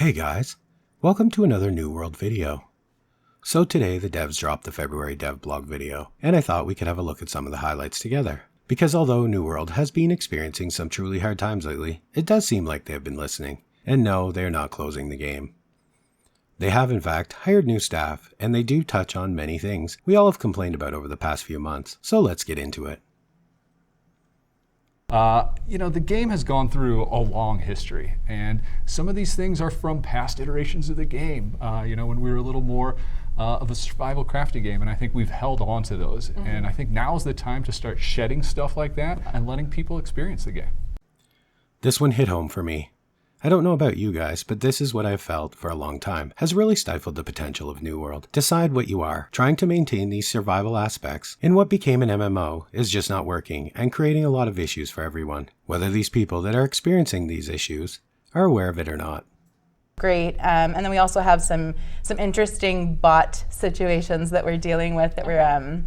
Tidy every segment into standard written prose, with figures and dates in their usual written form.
Hey guys, welcome to another New World video. So today the devs dropped the February dev blog video, and I thought we could have a look at some of the highlights together. Because although New World has been experiencing some truly hard times lately, it does seem like they have been listening, and no, they are not closing the game. They have in fact hired new staff, and they do touch on many things we all have complained about over the past few months, so let's get into it. The game has gone through a long history, and some of these things are from past iterations of the game, when we were a little more of a survival crafty game, and I think we've held on to those. Mm-hmm. And I think now is the time to start shedding stuff like that and letting people experience the game. This one hit home for me. I don't know about you guys, but this is what I've felt for a long time has really stifled the potential of New World. Decide what you are. Trying to maintain these survival aspects in what became an MMO is just not working and creating a lot of issues for everyone, whether these people that are experiencing these issues are aware of it or not. Great, and then we also have some interesting bot situations that we're dealing with that we're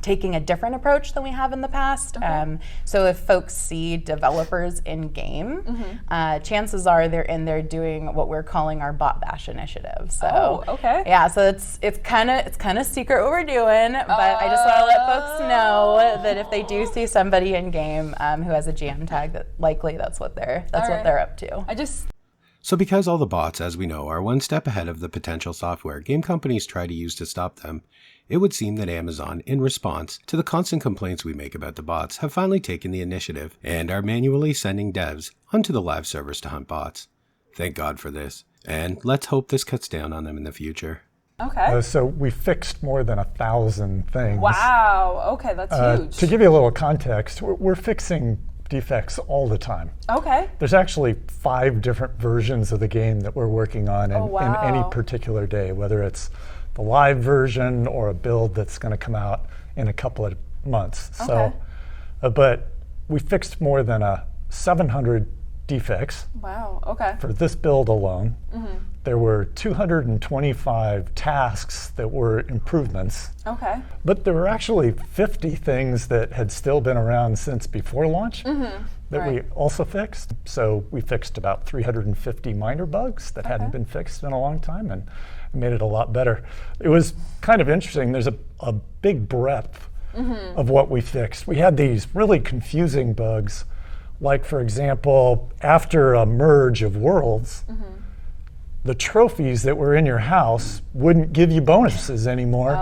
taking a different approach than we have in the past. Okay. So if folks see developers in game, mm-hmm. Chances are they're in there doing what we're calling our bot bash initiative. So okay. Yeah, so it's kind of secret what we're doing, but I just want to let folks know that if they do see somebody in game who has a GM tag, that likely that's what they're up to. So because all the bots, as we know, are one step ahead of the potential software game companies try to use to stop them, it would seem that Amazon, in response to the constant complaints we make about the bots, have finally taken the initiative and are manually sending devs onto the live servers to hunt bots. Thank God for this, and let's hope this cuts down on them in the future. Okay. So we fixed more than 1,000 things. Wow, okay, that's huge. To give you a little context, we're fixing defects all the time. Okay. There's actually 5 different versions of the game that we're working on in any particular day, whether it's the live version or a build that's going to come out in a couple of months. Okay. So, but we fixed more than 700 defects. Wow, okay. For this build alone. Mm-hmm. There were 225 tasks that were improvements. Okay. But there were actually 50 things that had still been around since before launch that we also fixed. So we fixed about 350 minor bugs that hadn't been fixed in a long time and made it a lot better. It was kind of interesting. There's a big breadth of what we fixed. We had these really confusing bugs, like for example, after a merge of worlds, the trophies that were in your house wouldn't give you bonuses anymore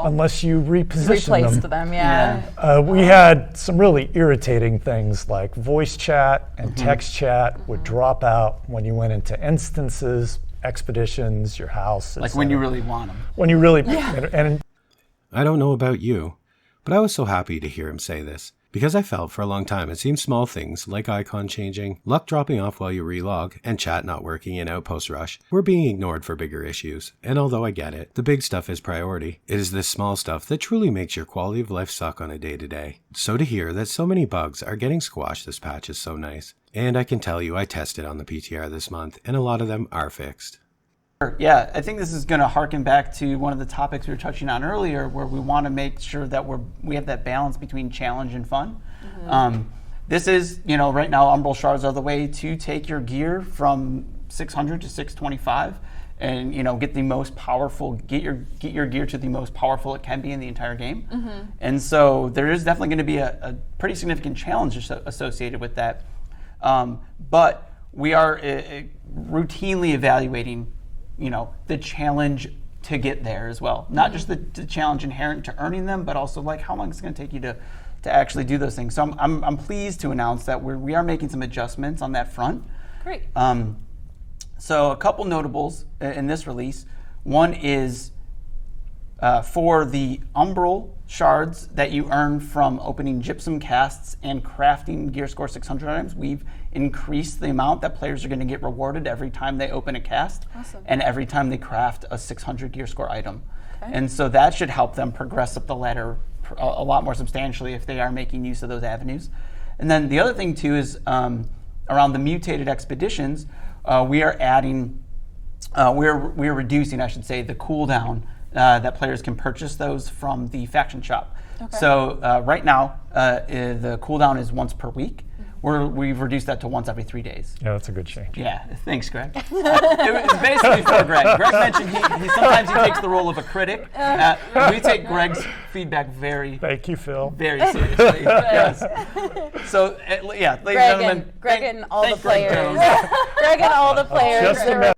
unless you replaced them. Yeah. We had some really irritating things like voice chat and text chat would drop out when you went into instances, expeditions, your house. Like when you really want them. When you really, and I don't know about you, but I was so happy to hear him say this. Because I felt for a long time it seemed small things like icon changing, luck dropping off while you relog, and chat not working in Outpost Rush were being ignored for bigger issues. And although I get it, the big stuff is priority. It is this small stuff that truly makes your quality of life suck on a day-to-day. So to hear that so many bugs are getting squashed this patch is so nice. And I can tell you I tested on the PTR this month, and a lot of them are fixed. Yeah, I think this is going to harken back to one of the topics we were touching on earlier, where we want to make sure that we have that balance between challenge and fun. This is, right now Umbral shards are the way to take your gear from 600 to 625, and get the most powerful, get your gear to the most powerful it can be in the entire game. And so there is definitely going to be a pretty significant challenge associated with that. But we are routinely evaluating the challenge to get there as well. Not just the challenge inherent to earning them, but also like how long it's going to take you to actually do those things. So I'm pleased to announce that we are making some adjustments on that front. Great. So a couple notables in this release. One is for the Umbral shards that you earn from opening gypsum casts and crafting Gear Score 600 items, we've increased the amount that players are going to get rewarded every time they open a cast and every time they craft a 600 Gear Score item. Okay. And so that should help them progress up the ladder a lot more substantially if they are making use of those avenues. And then the other thing too is around the mutated expeditions, we are adding, we're reducing, I should say, the cooldown that players can purchase those from the faction shop. Okay. So right now, the cooldown is once per week. we've reduced that to once every 3 days. Yeah, that's a good change. Yeah, thanks, Greg. It was basically for Greg. Greg mentioned he sometimes he takes the role of a critic. We take Greg's feedback very, Thank you, Phil. very seriously. Yes. So, yeah, ladies and gentlemen, Greg and all the thank Greg players. Jones. Greg and all the players. Just a minute.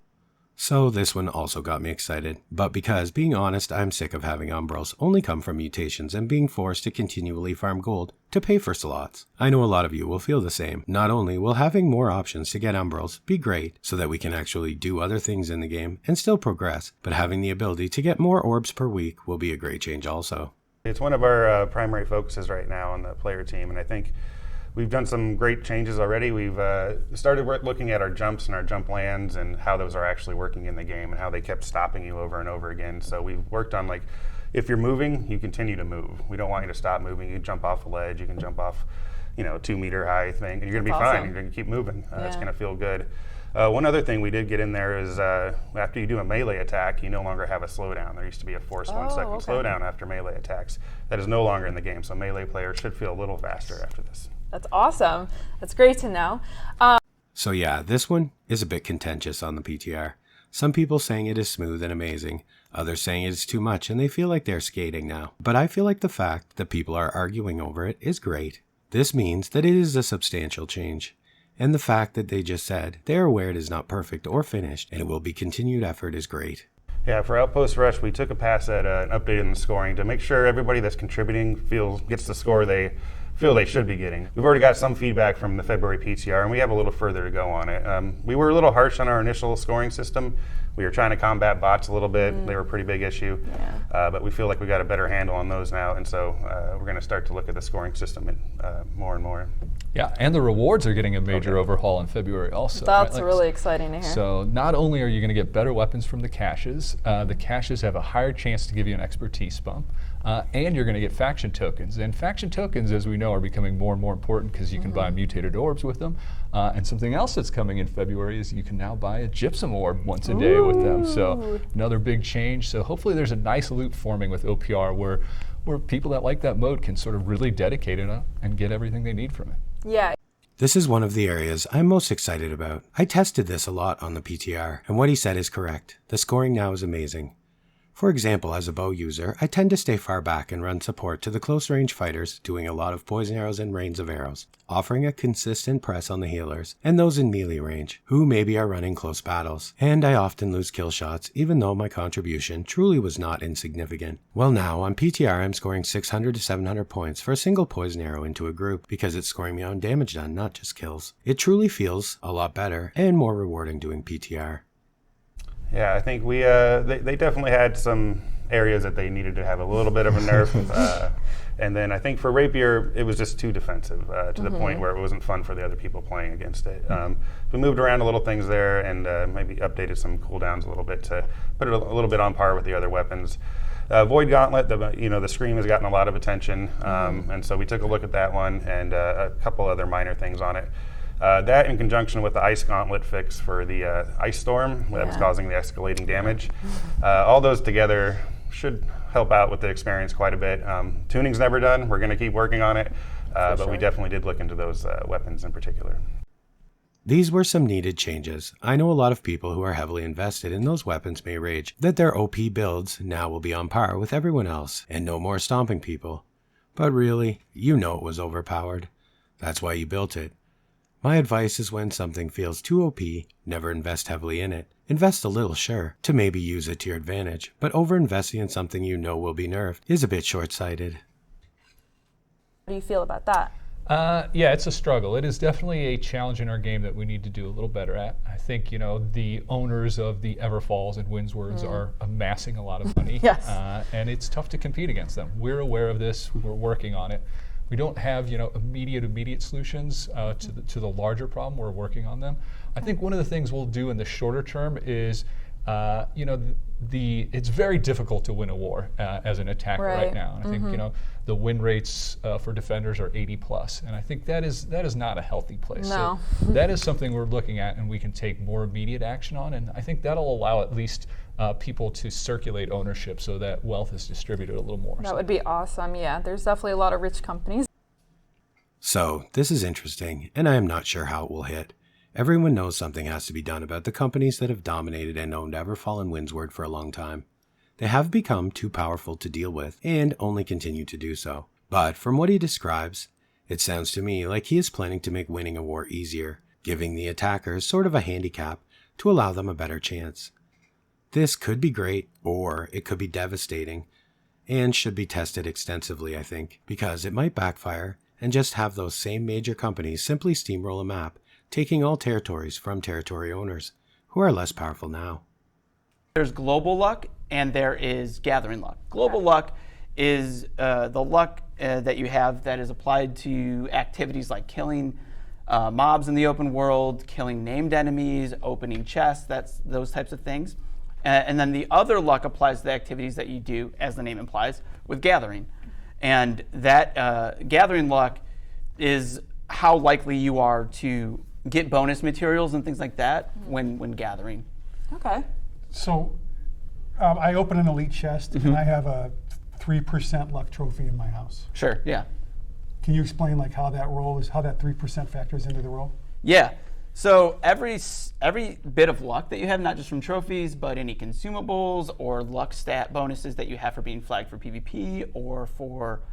So this one also got me excited, but because, being honest, I'm sick of having Umbrals only come from mutations and being forced to continually farm gold to pay for slots. I know a lot of you will feel the same. Not only will having more options to get Umbrals be great so that we can actually do other things in the game and still progress, but having the ability to get more orbs per week will be a great change also. It's one of our primary focuses right now on the player team, and I think we've done some great changes already. We've started looking at our jumps and our jump lands and how those are actually working in the game and how they kept stopping you over and over again. So we've worked on, like, if you're moving, you continue to move. We don't want you to stop moving. You can jump off a ledge. You can jump off, 2 meter high thing. And you're going to be fine. You're going to keep moving. It's going to feel good. One other thing we did get in there is after you do a melee attack, you no longer have a slowdown. There used to be a forced 1 second slowdown after melee attacks. That is no longer in the game. So melee players should feel a little faster after this. That's awesome. That's great to know. So yeah, this one is a bit contentious on the PTR. Some people saying it is smooth and amazing, others saying it is too much and they feel like they're skating now. But I feel like the fact that people are arguing over it is great. This means that it is a substantial change. And the fact that they just said they are aware it is not perfect or finished and it will be continued effort is great. Yeah, for Outpost Rush, we took a pass at an update in the scoring to make sure everybody that's contributing gets the score they feel they should be getting. We've already got some feedback from the February PTR, and we have a little further to go on it. We were a little harsh on our initial scoring system. We were trying to combat bots a little bit. They were a pretty big issue. But we feel like we got a better handle on those now, and so we're going to start to look at the scoring system more and more. Yeah, and the rewards are getting a major overhaul in February also. That's right? really exciting to hear. So not only are you going to get better weapons from the caches have a higher chance to give you an expertise bump, and you're going to get faction tokens. And faction tokens, as we know, are becoming more and more important because you can buy mutated orbs with them. And something else that's coming in February is you can now buy a gypsum orb once a day with them. So another big change. So hopefully there's a nice loop forming with OPR where people that like that mode can sort of really dedicate it and get everything they need from it. Yeah. This is one of the areas I'm most excited about. I tested this a lot on the PTR, and what he said is correct. The scoring now is amazing. For example, as a bow user, I tend to stay far back and run support to the close range fighters, doing a lot of poison arrows and rains of arrows, offering a consistent press on the healers, and those in melee range, who maybe are running close battles. And I often lose kill shots, even though my contribution truly was not insignificant. Well, now, on PTR I'm scoring 600 to 700 points for a single poison arrow into a group, because it's scoring me on damage done, not just kills. It truly feels a lot better, and more rewarding doing PTR. Yeah, I think they definitely had some areas that they needed to have a little bit of a nerf. And then I think for Rapier, it was just too defensive to the point where it wasn't fun for the other people playing against it. We moved around a little things there and maybe updated some cooldowns a little bit to put it a little bit on par with the other weapons. Void Gauntlet, the Scream has gotten a lot of attention, and so we took a look at that one and a couple other minor things on it. That in conjunction with the Ice Gauntlet fix for the Ice Storm that was causing the escalating damage. All those together should help out with the experience quite a bit. Tuning's never done. We're going to keep working on it, but we definitely did look into those weapons in particular. These were some needed changes. I know a lot of people who are heavily invested in those weapons may rage that their OP builds now will be on par with everyone else and no more stomping people. But really, you know it was overpowered. That's why you built it. My advice is when something feels too OP, never invest heavily in it. Invest a little, sure, to maybe use it to your advantage, but over-investing in something you know will be nerfed is a bit short-sighted. How do you feel about that? Yeah, it's a struggle. It is definitely a challenge in our game that we need to do a little better at. I think, the owners of the Everfalls and Windswords are amassing a lot of money. Yes. And it's tough to compete against them. We're aware of this. We're working on it. We don't have, immediate solutions to the larger problem. We're working on them. I think one of the things we'll do in the shorter term is, it's very difficult to win a war as an attacker right now. And I think, the win rates for defenders are 80 plus, and I think that is not a healthy place. No. So that is something we're looking at, and we can take more immediate action on. And I think that'll allow at least people to circulate ownership so that wealth is distributed a little more. That would be awesome. Yeah, there's definitely a lot of rich companies. So, this is interesting, and I am not sure how it will hit. Everyone knows something has to be done about the companies that have dominated and owned Everfall and Windsward for a long time. They have become too powerful to deal with, and only continue to do so. But from what he describes, it sounds to me like he is planning to make winning a war easier, giving the attackers sort of a handicap to allow them a better chance. This could be great, or it could be devastating, and should be tested extensively, I think, because it might backfire and just have those same major companies simply steamroll a map, taking all territories from territory owners, who are less powerful now. There's global luck and there is gathering luck. Global luck is the luck that you have that is applied to activities like killing mobs in the open world, killing named enemies, opening chests, those types of things. And then the other luck applies to the activities that you do, as the name implies, with gathering. And that gathering luck is how likely you are to get bonus materials and things like that when gathering. Okay. So I open an elite chest and I have a 3% luck trophy in my house. Sure, yeah. Can you explain like how that 3% factors into the roll? Yeah. So every bit of luck that you have, not just from trophies, but any consumables or luck stat bonuses that you have for being flagged for PvP or for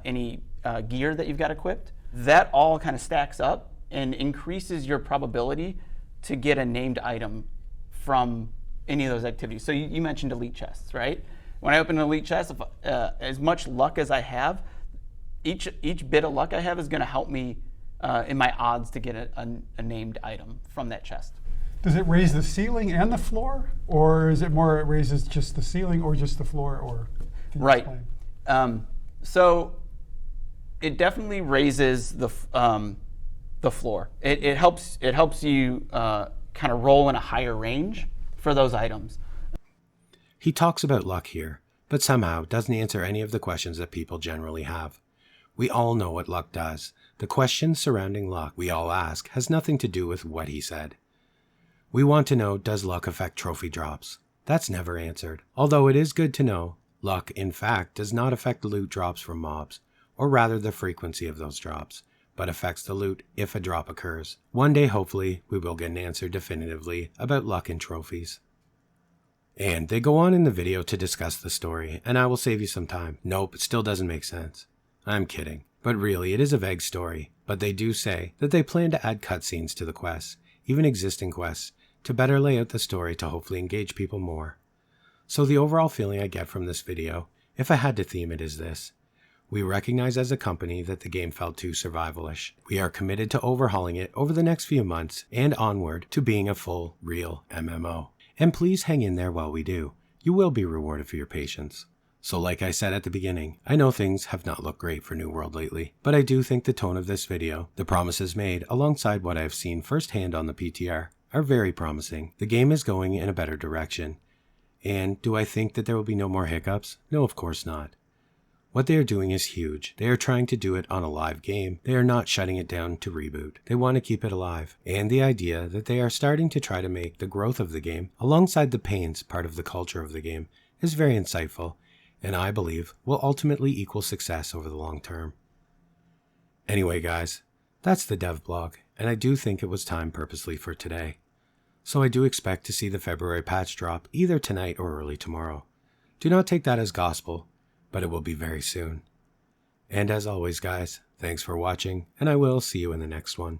any gear that you've got equipped, that all kind of stacks up and increases your probability to get a named item from any of those activities. So you mentioned elite chests, right? When I open an elite chest, as much luck as I have, each bit of luck I have is going to help me in my odds to get a named item from that chest. Does it raise the ceiling and the floor, or is it more it raises just the ceiling or just the floor? Or can you Right. explain? So it definitely raises the floor. It helps you kind of roll in a higher range for those items. He talks about luck here, but somehow doesn't answer any of the questions that people generally have. We all know what luck does. The question surrounding luck we all ask has nothing to do with what he said. We want to know, does luck affect trophy drops? That's never answered. Although it is good to know, luck in fact does not affect loot drops from mobs, or rather the frequency of those drops, but affects the loot if a drop occurs. One day hopefully we will get an answer definitively about luck in trophies. And they go on in the video to discuss the story, and I will save you some time. Nope, it still doesn't make sense. I'm kidding. But really, it is a vague story. But they do say that they plan to add cutscenes to the quests, even existing quests, to better lay out the story to hopefully engage people more. So the overall feeling I get from this video, if I had to theme it, is this. We recognize as a company that the game felt too survivalish. We are committed to overhauling it over the next few months and onward to being a full, real MMO. And please hang in there while we do. You will be rewarded for your patience. So like I said at the beginning, I know things have not looked great for New World lately, but I do think the tone of this video, the promises made alongside what I have seen firsthand on the PTR, are very promising. The game is going in a better direction. And do I think that there will be no more hiccups? No, of course not. What they are doing is huge. They are trying to do it on a live game. They are not shutting it down to reboot. They want to keep it alive. And the idea that they are starting to try to make the growth of the game, alongside the pains part of the culture of the game, is very insightful, and I believe will ultimately equal success over the long term. Anyway guys, that's the dev blog, and I do think it was timed purposely for today. So I do expect to see the February patch drop either tonight or early tomorrow. Do not take that as gospel, but it will be very soon. And as always guys, thanks for watching, and I will see you in the next one.